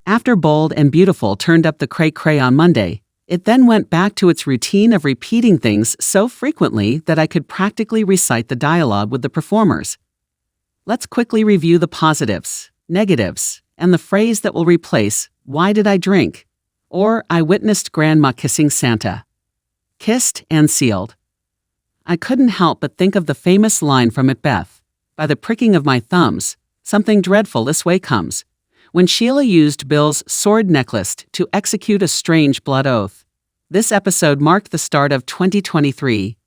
After Bold and Beautiful turned up the cray-cray on Monday, it then went back to its routine of repeating things so frequently that I could practically recite the dialogue with the performers. Let's quickly review the positives, negatives, and the phrase that will replace "Why did I drink?" or "I witnessed Grandma kissing Santa." Kissed and sealed. I couldn't help but think of the famous line from Macbeth, "By the pricking of my thumbs, something dreadful this way comes," when Sheila used Bill's sword necklace to execute a strange blood oath. This episode marked the start of 2023.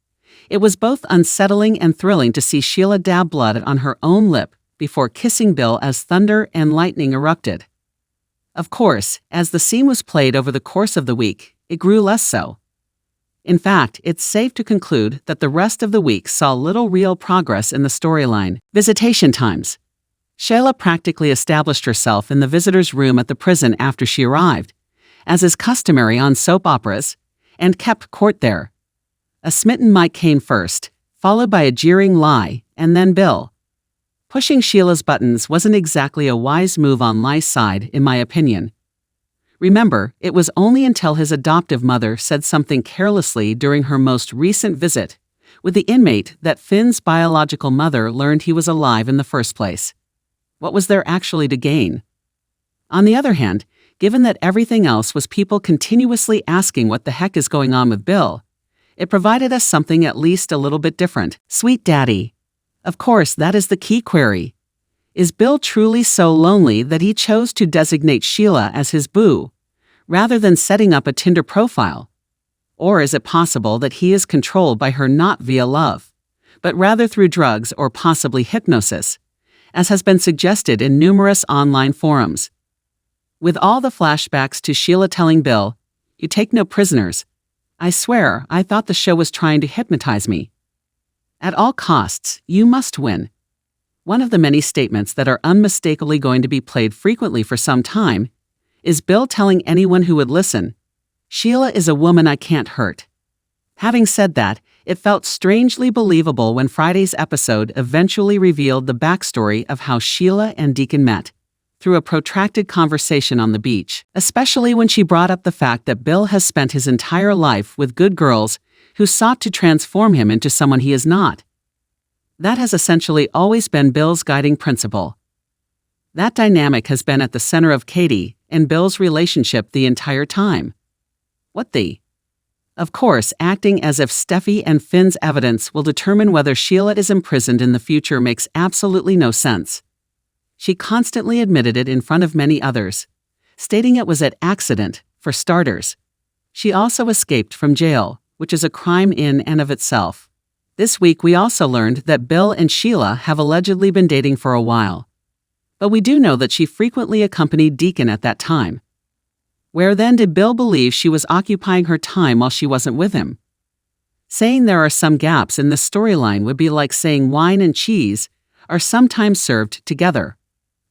It was both unsettling and thrilling to see Sheila dab blood on her own lip before kissing Bill as thunder and lightning erupted. Of course, as the scene was played over the course of the week, it grew less so. In fact, it's safe to conclude that the rest of the week saw little real progress in the storyline. Visitation times. Sheila practically established herself in the visitor's room at the prison after she arrived, as is customary on soap operas, and kept court there. A smitten Mike came first, followed by a jeering Lie, and then Bill. Pushing Sheila's buttons wasn't exactly a wise move on Lie's side, in my opinion. Remember, it was only until his adoptive mother said something carelessly during her most recent visit with the inmate that Finn's biological mother learned he was alive in the first place. What was there actually to gain? On the other hand, given that everything else was people continuously asking what the heck is going on with Bill, it provided us something at least a little bit different. Sweet Daddy. Of course, that is the key query. Is Bill truly so lonely that he chose to designate Sheila as his boo, rather than setting up a Tinder profile? Or is it possible that he is controlled by her not via love, but rather through drugs or possibly hypnosis, as has been suggested in numerous online forums? With all the flashbacks to Sheila telling Bill, "You take no prisoners," I swear I thought the show was trying to hypnotize me. At all costs, you must win. One of the many statements that are unmistakably going to be played frequently for some time is Bill telling anyone who would listen, "Sheila is a woman I can't hurt." Having said that, it felt strangely believable when Friday's episode eventually revealed the backstory of how Sheila and Deacon met, through a protracted conversation on the beach, especially when she brought up the fact that Bill has spent his entire life with good girls who sought to transform him into someone he is not. That has essentially always been Bill's guiding principle. That dynamic has been at the center of Katie and Bill's relationship the entire time. What the? Of course, acting as if Steffi and Finn's evidence will determine whether Sheila is imprisoned in the future makes absolutely no sense. She constantly admitted it in front of many others, stating it was an accident, for starters. She also escaped from jail, which is a crime in and of itself. This week we also learned that Bill and Sheila have allegedly been dating for a while. But we do know that she frequently accompanied Deacon at that time. Where then did Bill believe she was occupying her time while she wasn't with him? Saying there are some gaps in this storyline would be like saying wine and cheese are sometimes served together.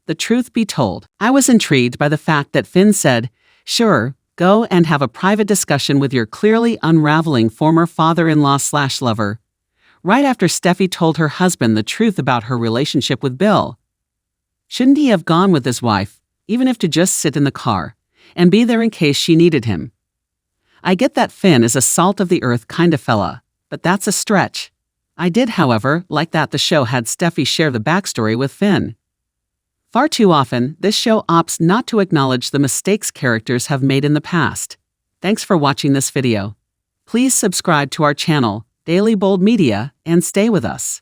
The truth be told, I was intrigued by the fact that Finn said, "Sure, go and have a private discussion with your clearly unraveling former father-in-law/lover," right after Steffi told her husband the truth about her relationship with Bill. Shouldn't he have gone with his wife, even if to just sit in the car, and be there in case she needed him? I get that Finn is a salt-of-the-earth kind of fella, but that's a stretch. I did, however, like that the show had Steffi share the backstory with Finn. Far too often, this show opts not to acknowledge the mistakes characters have made in the past. Thanks for watching this video. Please subscribe to our channel, Daily Bold Media, and stay with us.